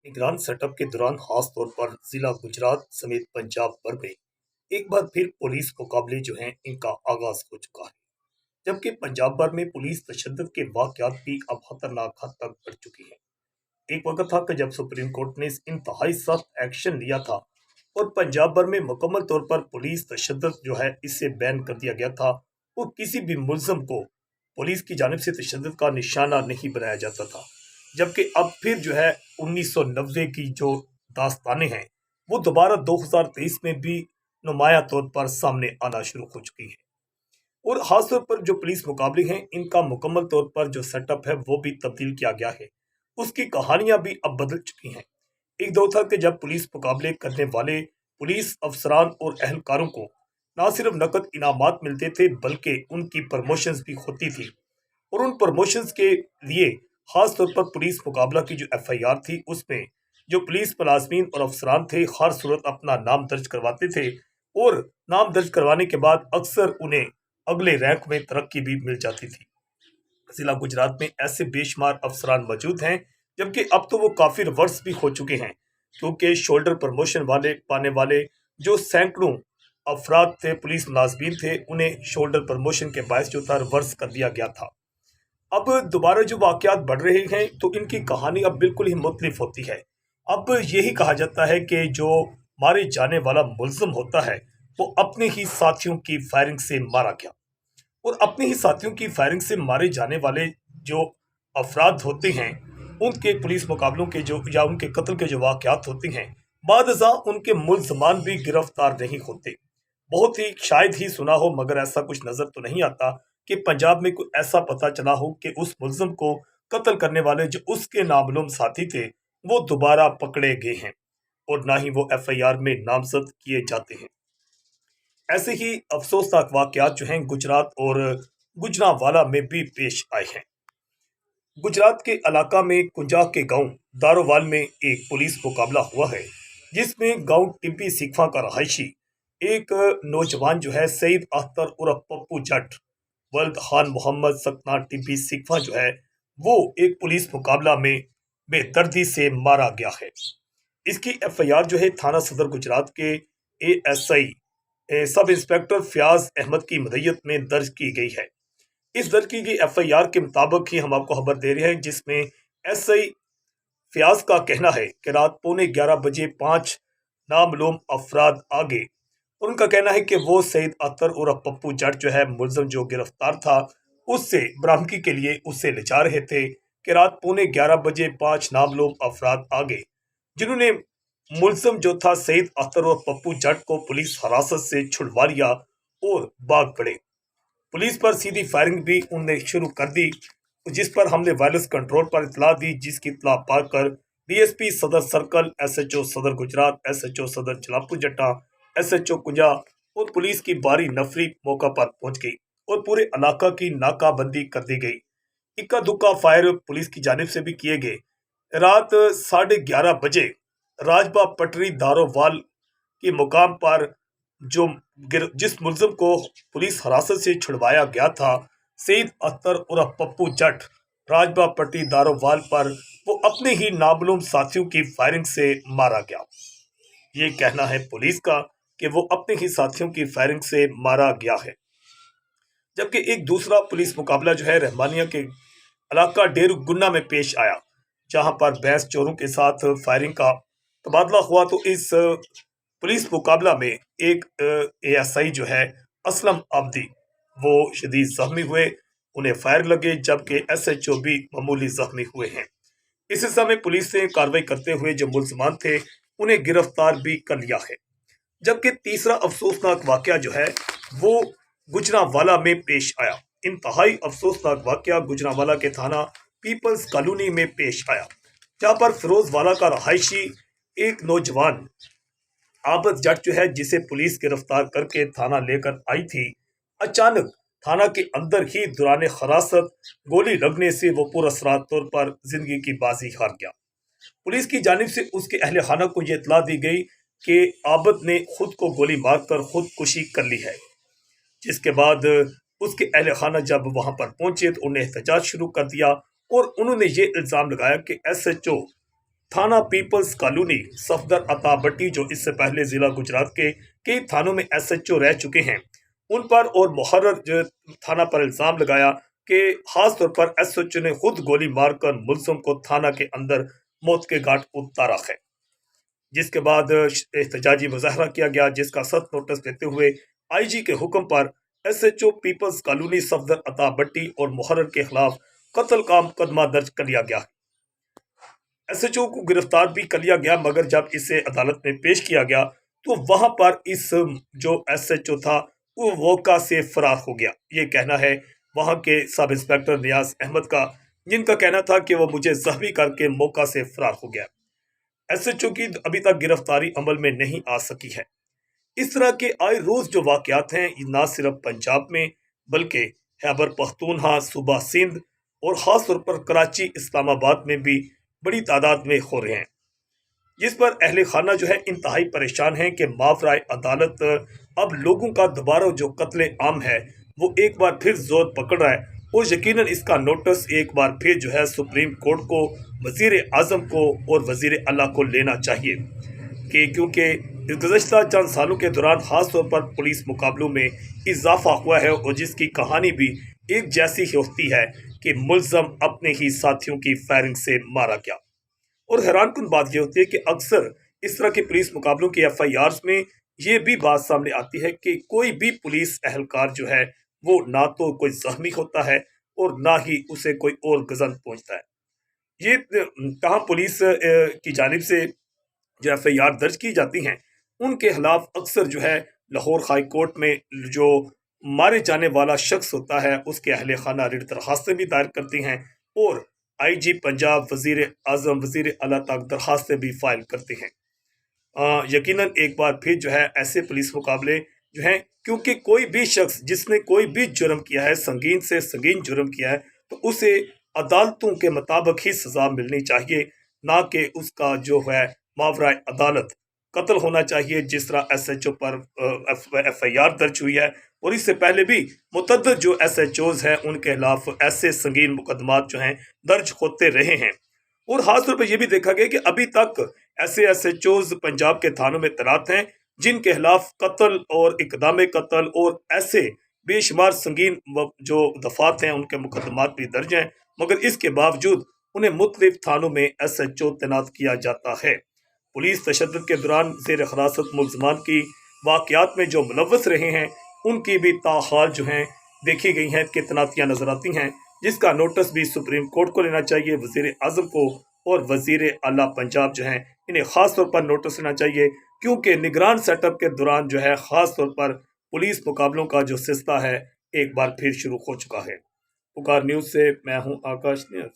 निगरान सेटअप के दौरान खास तौर पर जिला गुजरात समेत पंजाब भर में एक बार फिर पुलिस मुकाबले जो हैं इनका आगाज हो चुका है। जबकि पंजाब भर में पुलिस तशद्दुद के वाकयात भी अब खतरनाक हद तक बढ़ चुकी हैं। एक वक्त था कि जब सुप्रीम कोर्ट ने इंतहाई सख्त एक्शन लिया था और पंजाब भर में मुकम्मल तौर पर पुलिस तशद्दुद जो है इससे बैन कर दिया गया था और किसी भी मुल्ज़म को पुलिस की जानिब से तशद्दुद का निशाना नहीं बनाया जाता था। जबकि अब फिर जो है 1990 की जो दास्तानें हैं वो दोबारा 2023 में भी नुमाया तौर पर सामने आना शुरू हो चुकी हैं। और खासतौर पर जो पुलिस मुकाबले हैं इनका मुकम्मल तौर पर जो सेटअप है वो भी तब्दील किया गया है। उसकी कहानियां भी अब बदल चुकी हैं। एक दौर था कि जब पुलिस मुकाबले करने वाले पुलिस अफसरान और एहलकारों को ना सिर्फ नकद इनामात मिलते थे बल्कि उनकी प्रमोशंस भी होती थी। और उन प्रमोशंस के लिए खास तौर पर पुलिस मुकाबला की जो एफआईआर थी उसमें जो पुलिस मुलाजमीन और अफसरान थे हर सूरत अपना नाम दर्ज करवाते थे और नाम दर्ज करवाने के बाद अक्सर उन्हें अगले रैंक में तरक्की भी मिल जाती थी। जिला गुजरात में ऐसे बेशुमार अफसरान मौजूद हैं, जबकि अब तो वो काफ़ी रिवर्स भी हो चुके हैं, क्योंकि शोल्डर प्रमोशन वाले पाने वाले जो सैकड़ों अफराद थे, पुलिस मुलाजमीन थे, उन्हें शोल्डर प्रमोशन के बायस जो था रिवर्स कर दिया गया था। अब दोबारा जो वाकयात बढ़ रहे हैं तो इनकी कहानी अब बिल्कुल ही मुख्तलिफ होती है। अब यही कहा जाता है कि जो मारे जाने वाला मुल्ज़िम होता है वो अपने ही साथियों की फायरिंग से मारा गया। और अपने ही साथियों की फायरिंग से मारे जाने वाले जो अफराद होते हैं उनके पुलिस मुकाबलों के जो या उनके कत्ल के जो वाकयात होते हैं बादजा उनके मुल्ज़मान भी गिरफ्तार नहीं होते। बहुत ही शायद ही सुना हो मगर ऐसा कुछ नज़र तो नहीं आता कि पंजाब में कोई ऐसा पता चला हो कि उस मुल्ज़िम को कत्ल करने वाले जो उसके नामालूम साथी थे वो दोबारा पकड़े गए हैं और ना ही वो एफआईआर में नामजद किए जाते हैं। ऐसे ही अफसोसनाक वाकयात जो हैं गुजरात और गुजरांवाला में भी पेश आए हैं। गुजरात के इलाका में कुंजा के गांव दारोवाल में एक पुलिस मुकाबला हुआ है, जिसमें गांव टिब्बी सिखवा का रहायशी एक नौजवान जो है सईद अख्तर उर्फ पप्पू जट वल्द खान मोहम्मद सतना टिब्बी सिखवा जो है वो एक पुलिस मुकाबला में बेदर्दी से मारा गया है। इसकी एफआईआर जो है थाना सदर गुजरात के ASI sub inspector Fayaz Ahmad की मदयत में दर्ज की गई है। इस दर्ज की गई एफआईआर के मुताबिक ही हम आपको खबर दे रहे हैं, जिसमें एसआई फयाज का कहना है कि रात 11:15 बजे 5 नामालूम अफराद आगे और उनका कहना है कि वो सईद अख्तर और पप्पू जट जो है मुलजम जो गिरफ्तार था उससे बरामदगी के लिए उससे ले जा रहे थे कि रात 11:15 बजे 5 नामालूम अफराद आगे, जिन्होंने मुलजम जो था सईद अख्तर और पप्पू जट को पुलिस हिरासत से छुड़वा लिया और भाग पड़े। पुलिस पर सीधी फायरिंग भी उनने शुरू कर दी, जिस पर हमने वायलेंस कंट्रोल पर इतला दी, जिसकी इतला पाकर डीएसपी सदर सर्कल, एसएचओ सदर गुजरात, एसएचओ सदर जलापुर जट्टा, एसएचओ कुंजा और पुलिस की भारी नफरी मौका पर पहुंच गई और पूरे इलाका की नाकाबंदी कर दी गई। इक्का दुक्का फायर पुलिस की जानिब से भी किए गए। रात 11:30 बजे राजबा पटरी दारोवाल के मुकाम पर जो जिस मुलजिम को पुलिस हिरासत से छुड़वाया गया था सईद अख्तर उर्फ पप्पू जट राजबा पट्टी दारोवाल पर वो अपने ही नामालूम साथियों की फायरिंग से मारा गया। ये कहना है पुलिस का कि वो अपने ही साथियों की फायरिंग से मारा गया है। जबकि एक दूसरा पुलिस मुकाबला जो है रहमानिया के इलाका डेरू गुन्ना में पेश आया, जहां पर भैंस चोरों के साथ फायरिंग का तबादला हुआ। तो इस पुलिस मुकाबला में एक एएसआई जो है असलम आबदी वो शदीद जख्मी हुए, उन्हें फायर लगे, जबकि एसएचओ भी मामूली जख्मी हुए हैं। इस समय पुलिस ने कार्रवाई करते हुए जो मुलजमान थे उन्हें गिरफ्तार भी कर लिया है। जबकि तीसरा अफसोसनाक वाकया जो है वो गुजरांवाला में पेश आया। इंतहाई अफसोसनाक वाकया गुजरांवाला के थाना पीपल्स कॉलोनी में पेश आया, जहां पर फिरोजवाला का रहायशी एक नौजवान आबद जट जो है जिसे पुलिस गिरफ्तार करके थाना लेकर आई थी, अचानक थाना के अंदर ही दौरान खरासत गोली लगने से वो पुरअसरार तौर पर जिंदगी की बाजी हार गया। पुलिस की जानिब से उसके अहले खाना को यह इतला दी गई कि आबद ने खुद को गोली मारकर खुदकुशी कर ली है। जिसके बाद उसके अहले खाना जब वहां पर पहुंचे तो उन्हें एहतजाज शुरू कर दिया और उन्होंने ये इल्ज़ाम लगाया कि एसएचओ थाना पीपल्स कॉलोनी सफदर अता भट्टी, जो इससे पहले जिला गुजरात के कई थानों में एसएचओ रह चुके हैं, उन पर और मुहर्रर जो थाना पर इल्जाम लगाया कि खास तौर पर एसएचओ ने खुद गोली मारकर मुलजिम को थाना के अंदर मौत के घाट उतारा है। जिसके बाद एहतजाजी मुजाहरा किया गया, जिसका सख्त नोटिस लेते हुए आईजी के हुक्म पर एसएचओ पीपल्स कॉलोनी सफदर अता भट्टी और मुहर्रर के खिलाफ कत्ल का मुकदमा दर्ज कर लिया गया। एसएचओ को गिरफ्तार भी कर लिया गया, मगर जब इसे अदालत में पेश किया गया तो वहां पर इस जो एसएचओ था वो मौका से फरार हो गया। ये कहना है वहां के सब इंस्पेक्टर नियाज अहमद का, जिनका कहना था कि वो मुझे जख्मी करके मौका से फरार हो गया। एसएचओ की अभी तक गिरफ्तारी अमल में नहीं आ सकी है। इस तरह के आए रोज जो वाकयात हैं, ये ना सिर्फ पंजाब में बल्कि खैबर पख्तूनख्वा, सूबा सिंध और खास तौर पर कराची, इस्लामाबाद में भी बड़ी तादाद में हो रहे हैं, जिस पर अहले खाना जो है इंतहाई परेशान हैं कि मावराए अदालत अब लोगों का दोबारा जो कत्ले आम है वो एक बार फिर जोर पकड़ रहा है। और यकीनन इसका नोटिस एक बार फिर जो है सुप्रीम कोर्ट को, वजीर आजम को और वजीर अला को लेना चाहिए कि क्योंकि इस गुज़श्ता चंद सालों के दौरान खास तौर पर पुलिस मुकाबलों में इजाफा हुआ है और जिसकी कहानी भी एक जैसी ही होती है कि मुलजम अपने ही साथियों की फायरिंग से मारा गया। और हैरानकुन बात यह होती है कि अक्सर इस तरह के पुलिस मुकाबलों की एफआईआर्स में ये भी बात सामने आती है कि कोई भी पुलिस एहलकार जो है वो ना तो कोई जख्मी होता है और ना ही उसे कोई और गजन पहुंचता है। ये कहाँ पुलिस की जानिब से जो एफआईआर दर्ज की जाती हैं उनके खिलाफ अक्सर जो है लाहौर हाई कोर्ट में जो मारे जाने वाला शख्स होता है उसके अहले खाना रिट दरखास्तें भी दायर करती हैं और आईजी पंजाब, वजीर आजम, वजीर आला तक दरखास्तें भी फाइल करते हैं। यकीनन एक बार फिर जो है ऐसे पुलिस मुकाबले जो हैं, क्योंकि कोई भी शख्स जिसने कोई भी जुर्म किया है, संगीन से संगीन जुर्म किया है, तो उसे अदालतों के मुताबिक ही सजा मिलनी चाहिए, ना कि उसका जो है मावराए अदालत कत्ल होना चाहिए, जिस तरह एसएचओ पर एफआईआर दर्ज हुई है। और इससे पहले भी मुतअद्दिद जो एसएचओज हैं उनके खिलाफ ऐसे संगीन मुकदमात जो हैं दर्ज होते रहे हैं। और खासतौर पर यह भी देखा गया कि अभी तक ऐसे एसएचओज पंजाब के थानों में तैनात हैं जिनके खिलाफ कत्ल और इकदाम कत्ल और ऐसे बेशुमार संगीन जो दफात हैं उनके मुकदमात भी दर्ज हैं, मगर इसके बावजूद उन्हें मुख्तलिफ थानों में एसएचओ तैनात किया जाता है। पुलिस तशद्दुद के दौरान ज़ेर हिरासत मुलज़मान की वाक़यात में जो मुलव्वस रहे हैं उनकी भी ताहाल जो हैं देखी गई हैं कि तैनातियाँ नजर आती हैं, जिसका नोटिस भी सुप्रीम कोर्ट को लेना चाहिए, वज़ीर आज़म को और वज़ीर आला पंजाब जो हैं इन्हें ख़ास तौर पर नोटिस लेना चाहिए, क्योंकि निगरान सेटअप के दौरान जो है ख़ास तौर पर पुलिस मुकाबलों का जो सिलसिला है एक बार फिर शुरू हो चुका है। पुकार न्यूज़ से मैं हूँ आकाश न्यूज़।